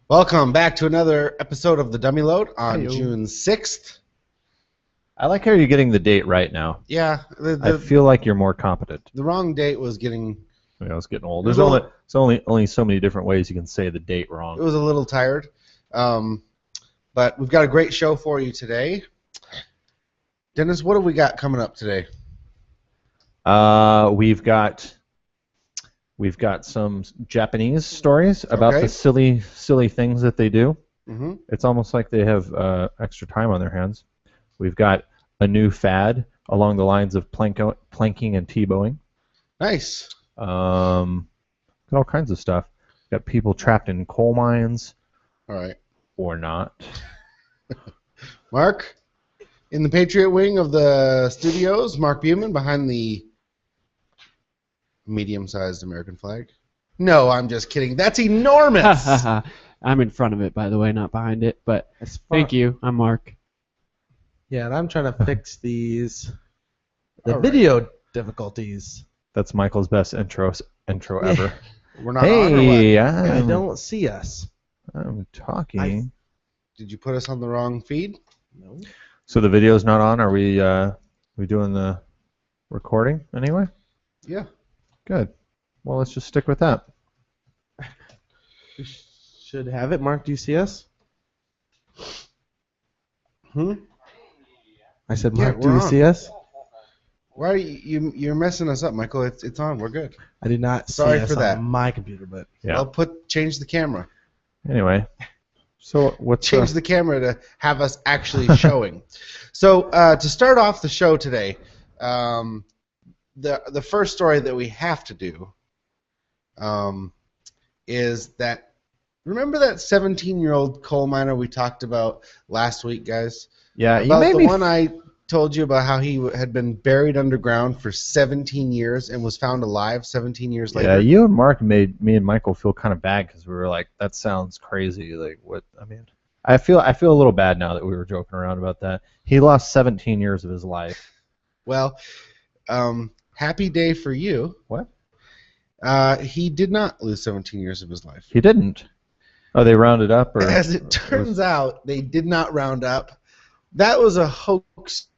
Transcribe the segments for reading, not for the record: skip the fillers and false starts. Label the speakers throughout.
Speaker 1: Welcome back to another episode of the Dummy Load on
Speaker 2: Heyo.
Speaker 1: June 6th.
Speaker 3: I like how you're getting the date right now.
Speaker 1: Yeah,
Speaker 3: I feel like you're more competent.
Speaker 1: the wrong date was getting...
Speaker 3: It's getting old.
Speaker 1: It was
Speaker 3: There's only so many different ways you can say the date
Speaker 1: It
Speaker 3: wrong.
Speaker 1: was a little tired. But we've got a great show for you today. Dennis, what have we got coming up today?
Speaker 3: We've got some Japanese stories about
Speaker 1: Okay.
Speaker 3: the silly things that they do.
Speaker 1: Mm-hmm.
Speaker 3: It's almost like they have extra time on their hands. We've got a new fad along the lines of planking and T-bowing.
Speaker 1: Nice.
Speaker 3: Got all kinds of stuff. Got people trapped in coal mines
Speaker 1: All right.
Speaker 3: or not.
Speaker 1: Mark, in the Patriot wing of the studios, Mark Buman behind the medium-sized American flag. No, I'm just kidding. That's enormous.
Speaker 2: I'm in front of it, by the way, not behind it. But thank you. I'm Mark.
Speaker 4: Yeah, and I'm trying to fix the
Speaker 1: All right.
Speaker 4: video difficulties.
Speaker 3: That's Michael's best intro ever.
Speaker 1: We're not on or what?
Speaker 3: Hey,
Speaker 4: I don't see us.
Speaker 3: I'm talking.
Speaker 1: Did you put us on the wrong feed?
Speaker 4: No.
Speaker 3: So the video's not on. Are we doing the recording anyway?
Speaker 1: Yeah.
Speaker 3: Good. Well, let's just stick with that.
Speaker 4: We should have it. Mark, do you see us? I said,
Speaker 1: Yeah,
Speaker 4: Mark, do
Speaker 1: we're
Speaker 4: you
Speaker 1: on.
Speaker 4: see us?
Speaker 1: Why are you're messing us up, Michael? It's on. We're good.
Speaker 4: I did not
Speaker 1: Sorry
Speaker 4: see us
Speaker 1: for that.
Speaker 4: on my computer, but
Speaker 3: Yeah.
Speaker 1: I'll change the camera.
Speaker 3: Anyway, so what's
Speaker 1: Change the camera to have us actually showing. So to start off the show today, the first story that we have to do is that, remember that 17-year-old coal miner we talked about last week, guys?
Speaker 3: Yeah, you
Speaker 1: About
Speaker 3: made
Speaker 1: the
Speaker 3: me.
Speaker 1: one I told you about how he had been buried underground for 17 years and was found alive 17 years later.
Speaker 3: Yeah, you and Mark made me and Michael feel kind of bad because we were like, "That sounds crazy." Like, what? I mean, I feel a little bad now that we were joking around about that. He lost 17 years of his life.
Speaker 1: Well, happy day for you.
Speaker 3: What?
Speaker 1: He did not lose 17 years of his life.
Speaker 3: He didn't. Oh, they rounded up, or
Speaker 1: As it turns out, they did not round up. That was a hoax.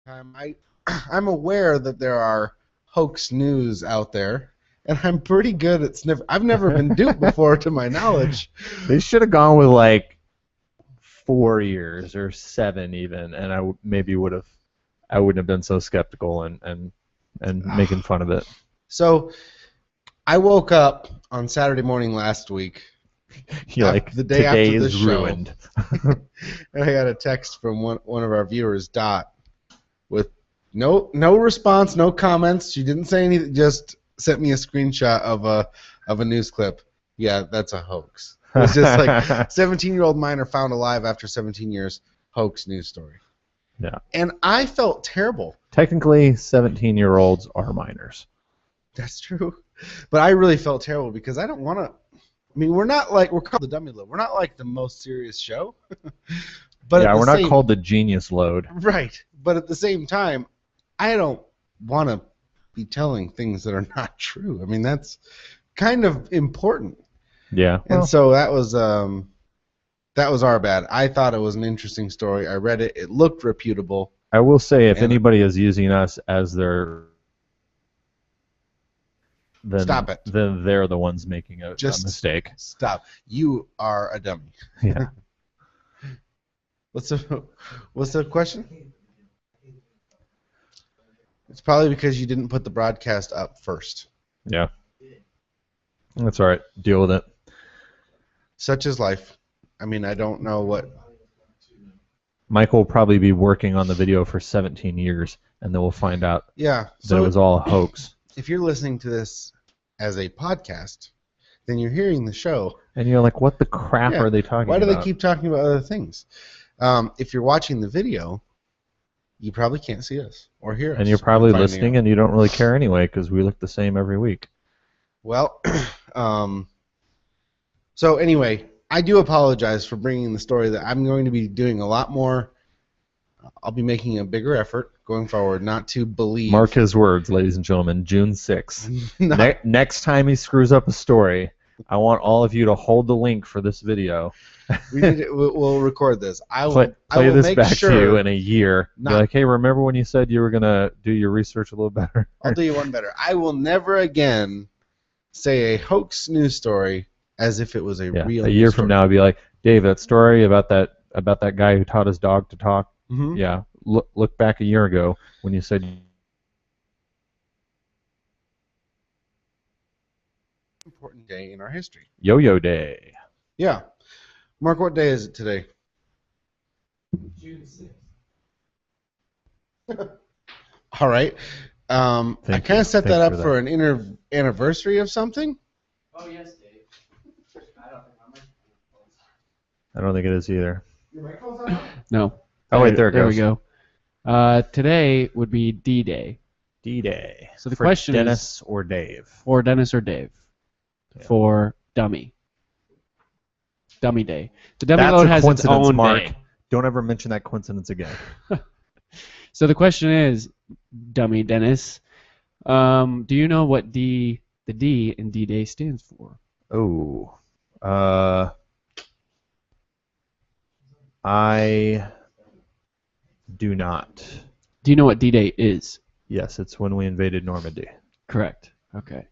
Speaker 1: I'm aware that there are hoax news out there, and I'm pretty good at sniff. I've never been duped before, to my knowledge.
Speaker 3: they should have gone with like 4 years or 7 even, and I wouldn't have been so skeptical and making fun of it.
Speaker 1: So, I woke up on Saturday morning last week.
Speaker 3: You're like,
Speaker 1: The day after
Speaker 3: today
Speaker 1: the
Speaker 3: is
Speaker 1: show.
Speaker 3: ruined.
Speaker 1: And I got a text from one of our viewers, Dot, with no response, no comments. She didn't say anything. Just sent me a screenshot of a news clip. Yeah, that's a hoax. It's just like 17-year-old miner found alive after 17 years. Hoax news story.
Speaker 3: Yeah.
Speaker 1: And I felt terrible.
Speaker 3: Technically, 17-year-olds are minors.
Speaker 1: That's true. But I really felt terrible because I don't want to. I mean, we're called the Dummy Load. We're not like the most serious show. But
Speaker 3: yeah,
Speaker 1: at the
Speaker 3: we're not
Speaker 1: same-
Speaker 3: called the Genius Load.
Speaker 1: Right. But at the same time, I don't want to be telling things that are not true. I mean, that's kind of important.
Speaker 3: Yeah.
Speaker 1: And so that was our bad. I thought it was an interesting story. I read it. It looked reputable.
Speaker 3: I will say, if
Speaker 1: And-
Speaker 3: anybody is using us as their, then,
Speaker 1: Stop it.
Speaker 3: Then they're the ones making a mistake.
Speaker 1: Stop. You are a dummy.
Speaker 3: Yeah.
Speaker 1: What's the question? It's probably because you didn't put the broadcast up first.
Speaker 3: Yeah. That's all right. Deal with it.
Speaker 1: Such is life. I mean, I don't know what.
Speaker 3: Michael will probably be working on the video for 17 years, and then we'll find out
Speaker 1: Yeah.
Speaker 3: that it was all a hoax.
Speaker 1: If you're listening to this as a podcast, then you're hearing the show.
Speaker 3: And you're like, what the crap
Speaker 1: Yeah.
Speaker 3: are they talking
Speaker 1: Why
Speaker 3: about?
Speaker 1: do they keep talking about other things? If you're watching the video, you probably can't see us or hear us.
Speaker 3: And you're probably
Speaker 1: I'm finding
Speaker 3: listening
Speaker 1: out.
Speaker 3: and you don't really care anyway because we look the same every week.
Speaker 1: Well, so anyway, I do apologize for bringing the story that I'm going to be doing a lot more. I'll be making a bigger effort going forward not to believe.
Speaker 3: Mark his words, ladies and gentlemen, June 6th.
Speaker 1: Not-
Speaker 3: Next time he screws up a story, I want all of you to hold the link for this video.
Speaker 1: we'll record this. I will
Speaker 3: Play this
Speaker 1: make
Speaker 3: back
Speaker 1: sure,
Speaker 3: to you in a year. Be
Speaker 1: Not-
Speaker 3: like, hey, remember when you said you were going to do your research a little better?
Speaker 1: I'll do you one better. I will never again say a hoax news story as if it was a
Speaker 3: Yeah,
Speaker 1: real
Speaker 3: a year
Speaker 1: news
Speaker 3: from
Speaker 1: story.
Speaker 3: now, I'd be like, Dave, that story about that guy who taught his dog to talk.
Speaker 1: Mhm.
Speaker 3: Yeah, look back a year ago when you said
Speaker 1: Important day in our history.
Speaker 3: Yo-Yo Day.
Speaker 1: Yeah. Mark, what day is it today?
Speaker 2: June 6th.
Speaker 1: All right. I
Speaker 3: Thank
Speaker 1: kind
Speaker 3: you.
Speaker 1: of set
Speaker 3: Thank
Speaker 1: that
Speaker 3: you
Speaker 1: up
Speaker 3: for
Speaker 1: for an anniversary of something.
Speaker 2: Oh, yes, Dave. I don't think my
Speaker 3: I don't think it is either.
Speaker 1: Your microphone's on?
Speaker 2: No.
Speaker 3: Oh, wait, there it
Speaker 2: There we
Speaker 3: goes.
Speaker 2: go. Today would be D-Day.
Speaker 3: D-Day.
Speaker 2: So the
Speaker 3: For
Speaker 2: question is-
Speaker 3: Dennis or Dave?
Speaker 2: For Dennis or Dave.
Speaker 3: Yeah.
Speaker 2: For Dummy. Dummy Day. The Dummy
Speaker 3: That's
Speaker 2: Load
Speaker 3: a
Speaker 2: has its
Speaker 3: coincidence,
Speaker 2: own
Speaker 3: Mark.
Speaker 2: day.
Speaker 3: Don't ever mention that coincidence again.
Speaker 2: So the question is, Dummy Dennis, do you know what the D in D-Day stands for?
Speaker 3: Oh. I do not.
Speaker 2: Do you know what D-Day is?
Speaker 3: Yes, it's when we invaded Normandy.
Speaker 2: Correct. Okay.